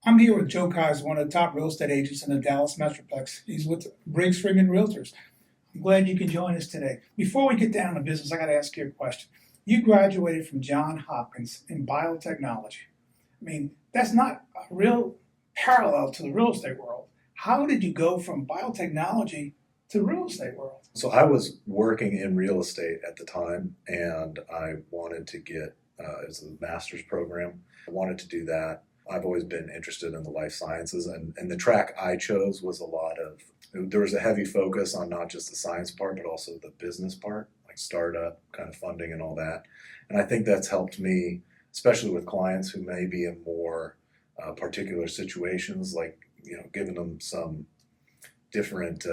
I'm here with Joe Kaiser, one of the top real estate agents in the Dallas Metroplex. He's with Briggs Freeman Realtors. I'm glad you can join us today. Before we get down to business, I got to ask you a question. You graduated from Johns Hopkins in biotechnology. I mean, that's not a real parallel to the real estate world. How did you go from biotechnology to the real estate world? So I was working in real estate at the time, and I wanted to get, it was a master's program. I wanted to do that. I've always been interested in the life sciences, and the track I chose was there was a heavy focus on not just the science part, but also the business part, like startup kind of funding and all that. And I think that's helped me, especially with clients who may be in more particular situations, like, giving them some different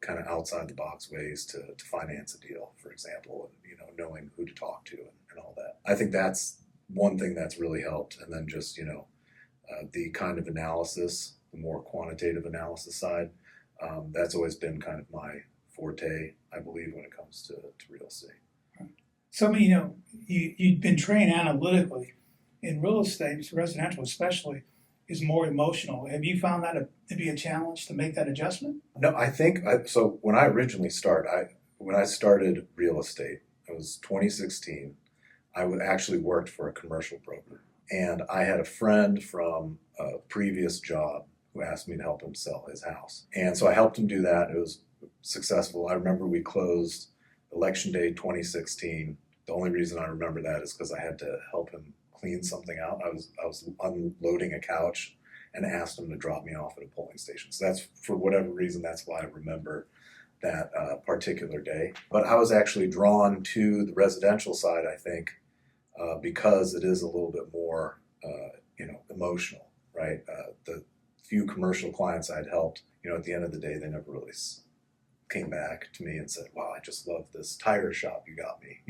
kind of outside the box ways to finance a deal, for example, and, knowing who to talk to and all that. I think that's one thing that's really helped. And then just, the kind of analysis, the more quantitative analysis side, that's always been kind of my forte, I believe, when it comes to real estate. So, you've been trained analytically. In real estate, residential especially, is more emotional. Have you found that to be a challenge to make that adjustment? No, I think, so when I originally when I started real estate, it was 2016, I actually worked for a commercial broker. And I had a friend from a previous job who asked me to help him sell his house. And so I helped him do that. It was successful. I remember we closed Election Day 2016. The only reason I remember that is because I had to help him clean something out. I was unloading a couch and asked him to drop me off at a polling station. So that's, for whatever reason, that's why I remember that particular day. But I was actually drawn to the residential side, I think, because it is a little bit more, emotional, right? The few commercial clients I'd helped, at the end of the day, they never really came back to me and said, "Wow, I just love this tire shop you got me,"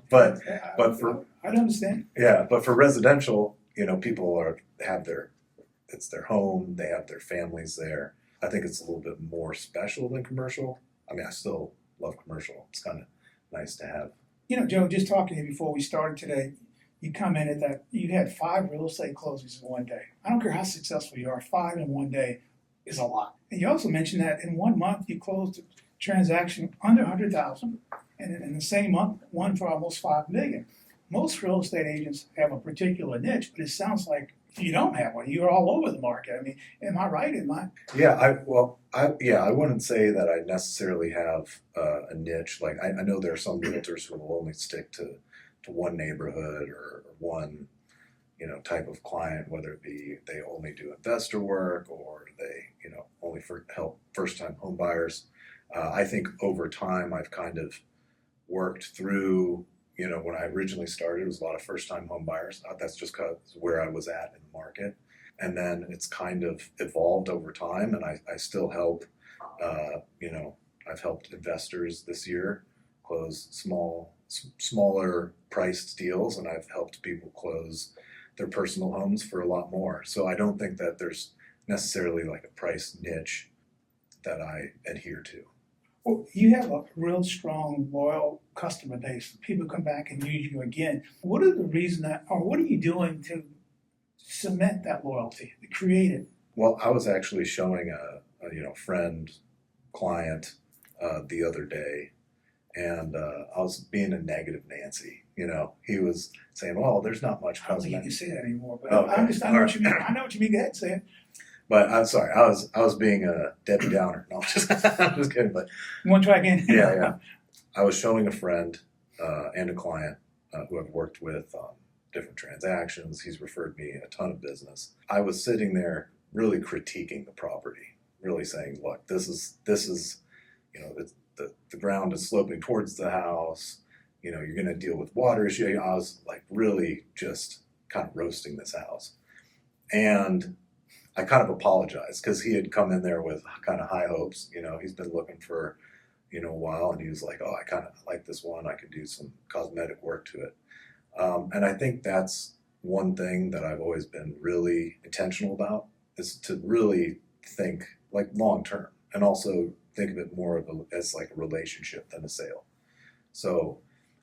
but for, I understand. yeah, but for residential, people it's their home, they have their families there. I think it's a little bit more special than commercial. I mean, I still love commercial. It's kind of nice to have. Joe, just talking to you before we started today, you commented that you had 5 real estate closings in one day. I don't care how successful you are, 5 in one day is a lot. And you also mentioned that in 1 month you closed a transaction under $100,000, and in the same month, one for almost $5 million. Most real estate agents have a particular niche, but it sounds like you don't have one. You're all over the market. I mean, am I right? Yeah, I wouldn't say that I necessarily have a niche. Like, I know there are some realtors who will only stick to one neighborhood or one, type of client, whether it be they only do investor work or they, only help first-time home buyers. I think over time I've kind of worked through, when I originally started, it was a lot of first-time home buyers. That's just because where I was at in the market. And then it's kind of evolved over time, and I still help, I've helped investors this year close smaller priced deals, and I've helped people close their personal homes for a lot more. So I don't think that there's necessarily like a price niche that I adhere to. Well, you have a real strong, loyal customer base. People come back and use you again. What are the reasons what are you doing to cement that loyalty, to create it? Well, I was actually showing a friend, client the other day, and I was being a negative Nancy. He was saying, "Well, there's not much I don't think you cosmetic." can say that anymore, but Okay. I understand what you mean. I know what you mean. Go ahead, say it. But I'm sorry, I was being a Debbie Downer. No, I'm just kidding. But You want to try again? yeah. I was showing a friend and a client who I've worked with on different transactions. He's referred me a ton of business. I was sitting there really critiquing the property, really saying, "Look, this is the ground is sloping towards the house. You're going to deal with water issue." I was like really just kind of roasting this house, and I kind of apologized because he had come in there with kind of high hopes. He's been looking for, a while, and he was like, "Oh, I kind of like this one. I could do some cosmetic work to it." And I think that's one thing that I've always been really intentional about, is to really think like long term, and also think of it more as like a relationship than a sale. So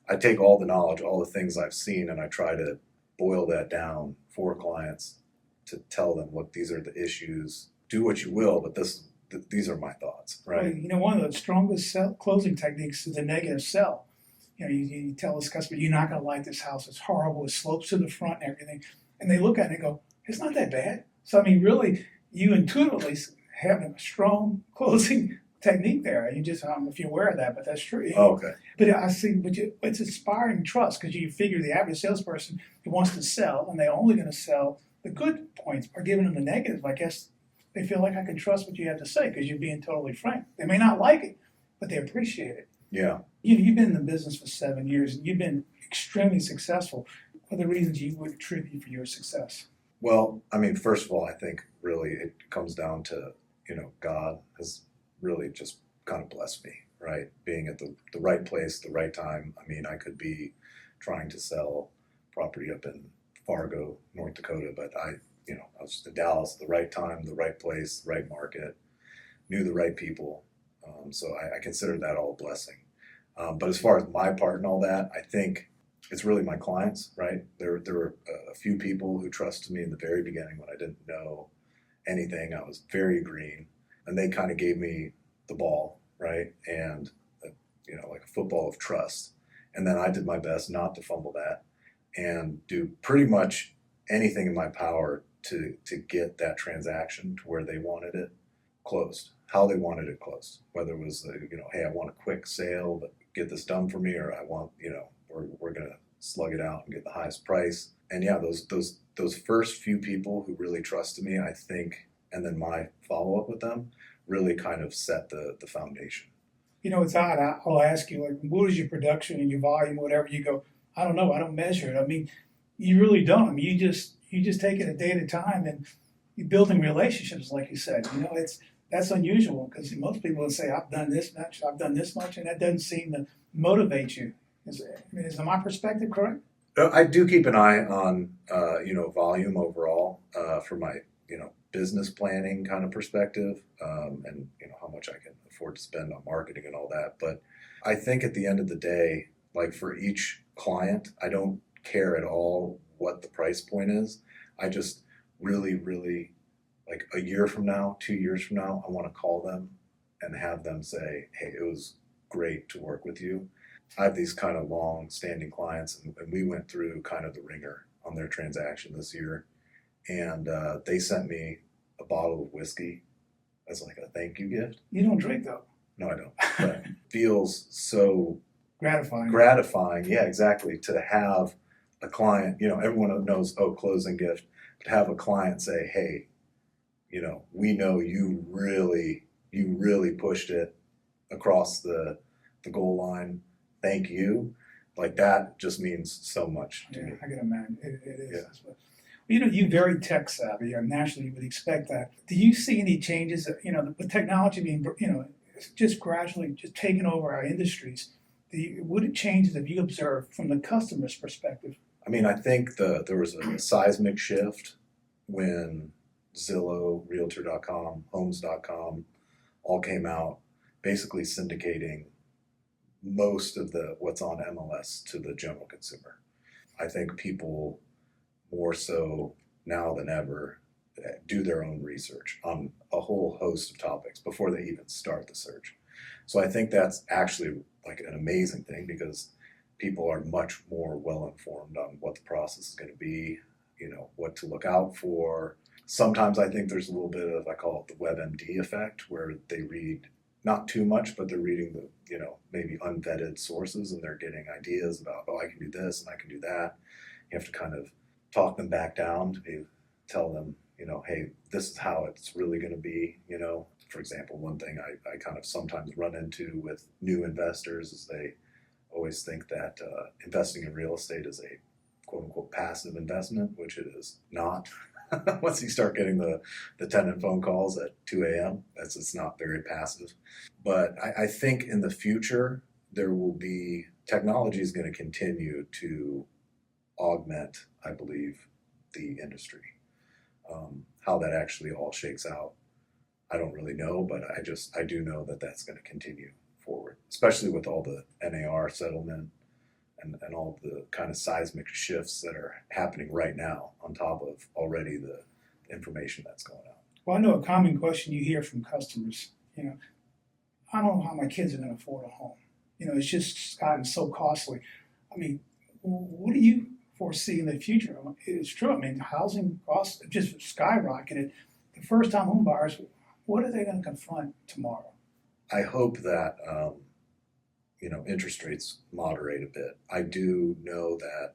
I take all the knowledge, all the things I've seen, and I try to boil that down for clients to tell them, look, these are the issues. Do what you will, but these are my thoughts, right? You know, one of the strongest closing techniques is the negative sell. You know, you tell this customer, you're not going to like this house. It's horrible. It slopes to the front and everything. And they look at it and go, it's not that bad. So, I mean, really, you intuitively have a strong closing technique there. You just, I don't know if you're aware of that, but that's true. Oh, okay. But I see, it's inspiring trust because you figure the average salesperson who wants to sell and they're only going to sell the good points are giving them the negative. I guess they feel like I can trust what you have to say because you're being totally frank. They may not like it, but they appreciate it. Yeah. You've been in the business for 7 years and you've been extremely successful. What are the reasons you would attribute for your success? Well, I mean, first of all, I think really it comes down to, God has really just kind of blessed me, right? Being at the right place, the right time. I mean, I could be trying to sell property up in Fargo, North Dakota, but I was in Dallas at the right time, the right place, the right market, knew the right people. So I consider that all a blessing. But as far as my part and all that, I think it's really my clients, right? There were a few people who trusted me in the very beginning when I didn't know anything. I was very green, and they kind of gave me the ball, right? And like a football of trust. And then I did my best not to fumble that and do pretty much anything in my power to get that transaction to where they wanted it closed, how they wanted it closed. Whether it was, hey, I want a quick sale, but get this done for me, or I want, we're gonna slug it out and get the highest price. And yeah, those first few people who really trusted me, I think, and then my follow up with them really kind of set the foundation. You know, it's odd. I'll ask you, like, what is your production and your volume, whatever. You go, I don't know. I don't measure it. I mean, you really don't. I mean, you just take it a day at a time, and you're building relationships, like you said. You know, that's unusual because most people will say, I've done this much, and that doesn't seem to motivate you. Is my perspective correct? I do keep an eye on, volume overall for my, business planning kind of perspective, and how much I can afford to spend on marketing and all that. But I think at the end of the day, like for each client, I don't care at all what the price point is. I just really, really, like a year from now, 2 years from now, I want to call them and have them say, hey, it was great to work with you. I have these kind of long-standing clients, and we went through kind of the ringer on their transaction this year, and they sent me a bottle of whiskey as like a thank you gift. You don't drink, though. No, I don't. But feels so Gratifying. Yeah, exactly. To have a client, everyone knows, closing gift, but to have a client say, hey, we know you really pushed it across the goal line. Thank you. Like that just means so much to me. I can imagine. It is. Yeah. Well, you're very tech savvy, and naturally you would expect that. Do you see any changes, with technology being, just gradually just taking over our industries? Would it change if you observe from the customer's perspective? I mean, I think there was a seismic shift when Zillow, Realtor.com, Homes.com all came out, basically syndicating most of what's on MLS to the general consumer. I think people more so now than ever do their own research on a whole host of topics before they even start the search. So I think that's actually like an amazing thing because people are much more well informed on what the process is going to be, what to look out for. Sometimes I think there's a little bit of, I call it the WebMD effect, where they read not too much, but they're reading the, maybe unvetted sources, and they're getting ideas about, I can do this and I can do that. You have to kind of talk them back down to tell them, hey, this is how it's really going to be. For example, one thing I kind of sometimes run into with new investors is they always think that investing in real estate is a quote unquote passive investment, which it is not. Once you start getting the tenant phone calls at 2 a.m., it's not very passive. But I think in the future, technology is going to continue to augment, I believe, the industry. How that actually all shakes out, I don't really know, but I do know that that's going to continue forward, especially with all the NAR settlement, and all the kind of seismic shifts that are happening right now on top of already the information that's going out. Well, I know a common question you hear from customers, I don't know how my kids are going to afford a home. It's just gotten so costly. I mean, what do you foresee in the future? It's true. I mean, housing costs have just skyrocketed. The first-time home buyers, what are they going to confront tomorrow? I hope that interest rates moderate a bit. I do know that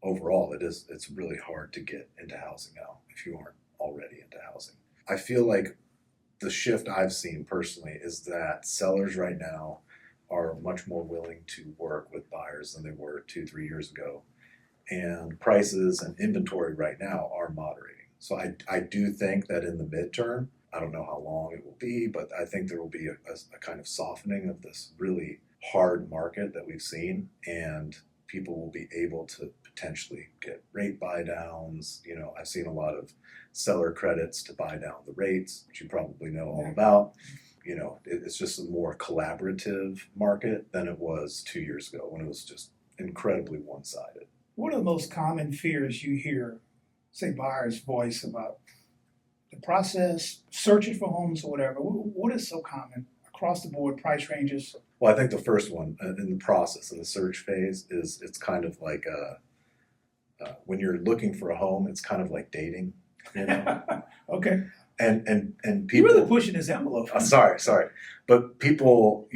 overall it's really hard to get into housing now if you aren't already into housing. I feel like the shift I've seen personally is that sellers right now are much more willing to work with buyers than they were 2-3 years ago. And prices and inventory right now are moderating. So I do think that in the midterm, I don't know how long it will be, but I think there will be a kind of softening of this really hard market that we've seen, and people will be able to potentially get rate buy downs. I've seen a lot of seller credits to buy down the rates, which you probably know all about. It's just a more collaborative market than it was 2 years ago when it was just incredibly one-sided. What are the most common fears you hear, say, buyers voice about the process, searching for homes or whatever? What is so common across the board, price ranges? Well, I think the first one in the process, in the search phase, is it's kind of like when you're looking for a home, it's kind of like dating. Okay. And people. You're really pushing this envelope. Sorry. But people,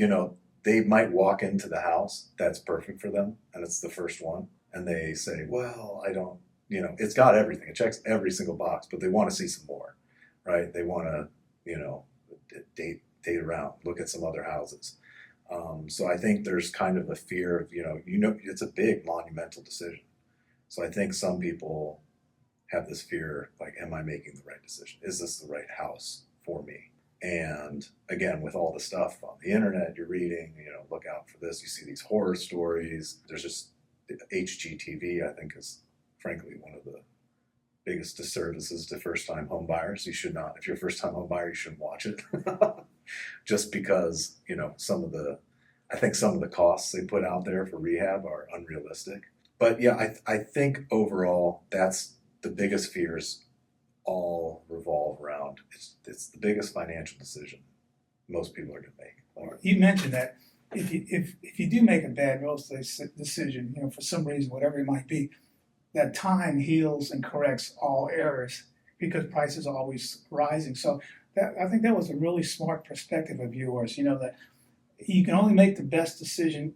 they might walk into the house that's perfect for them, and it's the first one. And they say, well, I don't, it's got everything. It checks every single box, but they want to see some more, right? They want to, date around, look at some other houses. So I think there's kind of a fear of, it's a big monumental decision. So I think some people have this fear, like, am I making the right decision? Is this the right house for me? And again, with all the stuff on the internet you're reading, look out for this. You see these horror stories. There's just HGTV, I think, is frankly one of the biggest disservices to first-time home buyers. You should not, if you're a first-time home buyer, you shouldn't watch it. Just because, I think some of the costs they put out there for rehab are unrealistic. But yeah, I think overall that's the biggest fears all revolve around. It's the biggest financial decision most people are going to make. You mentioned that if you do make a bad real estate decision, for some reason, whatever it might be, that time heals and corrects all errors because prices are always rising. So I think that was a really smart perspective of yours. That you can only make the best decision.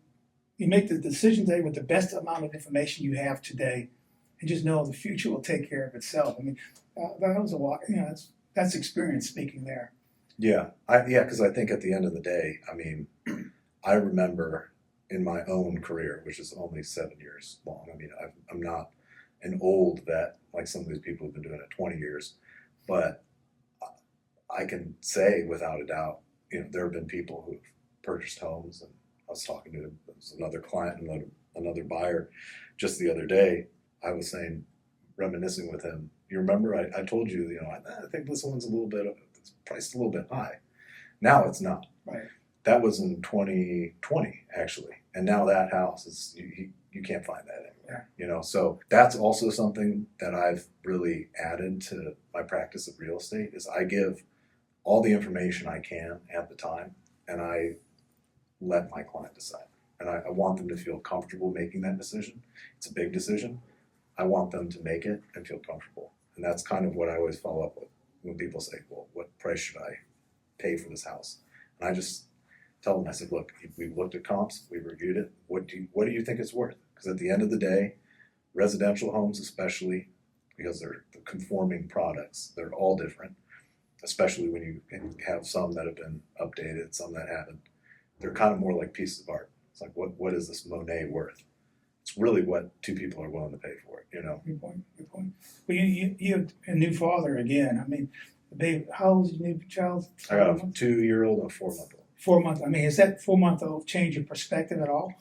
You make the decision today with the best amount of information you have today, and just know the future will take care of itself. I mean, that was a lot. That's experience speaking there. Yeah, because I think at the end of the day, I mean, I remember in my own career, which is only 7 years long. I mean, I'm not an old vet like some of these people who've been doing it 20 years, but I can say without a doubt, there have been people who've purchased homes, and I was talking to another client, another buyer just the other day. I was saying, reminiscing with him, you remember I told you, I think this one's it's priced a little bit high. Now it's not. Right. That was in 2020, actually. And now that house is, you can't find that anywhere. Yeah. So that's also something that I've really added to my practice of real estate is I give all the information I can at the time, and I let my client decide. And I want them to feel comfortable making that decision. It's a big decision. I want them to make it and feel comfortable. And that's kind of what I always follow up with when people say, well, what price should I pay for this house? And I just tell them, I said, look, we've looked at comps, we've reviewed it. What do you think it's worth? Because at the end of the day, residential homes especially, because they're conforming products, they're all different, especially when you have some that have been updated, some that haven't. They're kind of more like pieces of art. It's like, what is this Monet worth? It's really what two people are willing to pay for it, Good point. Well, you're a new father again. I mean, babe, how old is your new child? I got a 2-year-old and a 4-month-old. 4 months. I mean, has that 4-month-old change your perspective at all?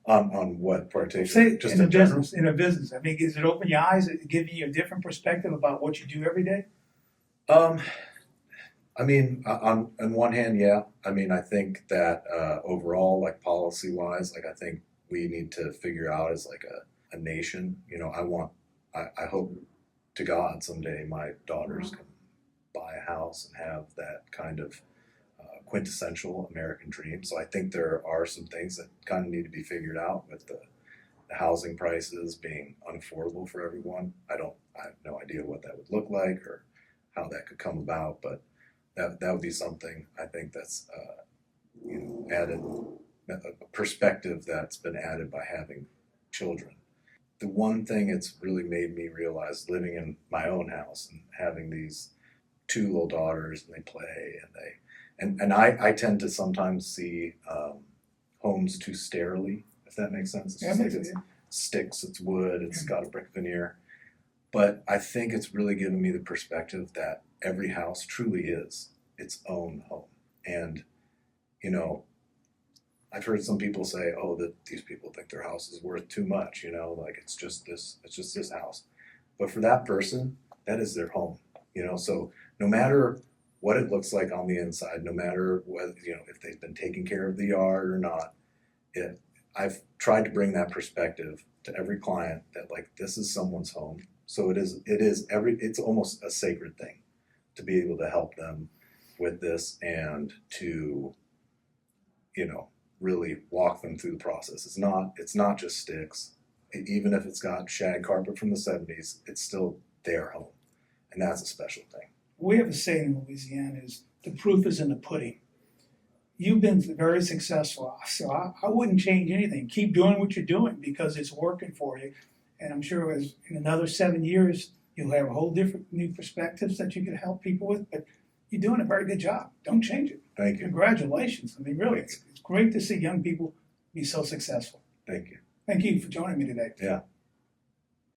On what partition? Say Just in a general? business. In a business. I mean, does it open your eyes? Does it give you a different perspective about what you do every day? I mean, on one hand, yeah. I mean, I think that overall, like policy-wise, like I think we need to figure out as like a nation. You know, I hope to God someday my daughters can buy a house and have that kind of quintessential American dream. So I think there are some things that kind of need to be figured out with the housing prices being unaffordable for everyone. I have no idea what that would look like or how that could come about, but that would be something I think that's added a perspective that's been added by having children. The one thing it's really made me realize living in my own house and having these two little daughters, and they play and I tend to sometimes see homes too sterilely, if that makes sense. It's just like it's sticks, it's wood, it's got a brick veneer. But I think it's really given me the perspective that every house truly is its own home. And, you know, I've heard some people say, oh, that these people think their house is worth too much, you know, like it's just this house. But for that person, that is their home, you know. So no matter what it looks like on the inside, no matter whether, you know, if they've been taking care of the yard or not, I've tried to bring that perspective to every client that like this is someone's home. So it's almost a sacred thing to be able to help them with this and to, you know, really walk them through the process. It's not just sticks. Even if it's got shag carpet from the 70s, it's still their home. And that's a special thing. We have a saying in Louisiana is the proof is in the pudding. You've been very successful, so I wouldn't change anything. Keep doing what you're doing because it's working for you. And I'm sure in another 7 years, you'll have a whole different new perspectives that you can help people with. But you're doing a very good job. Don't change it. Thank you. Congratulations. I mean, really, it's great to see young people be so successful. Thank you. Thank you for joining me today. Yeah.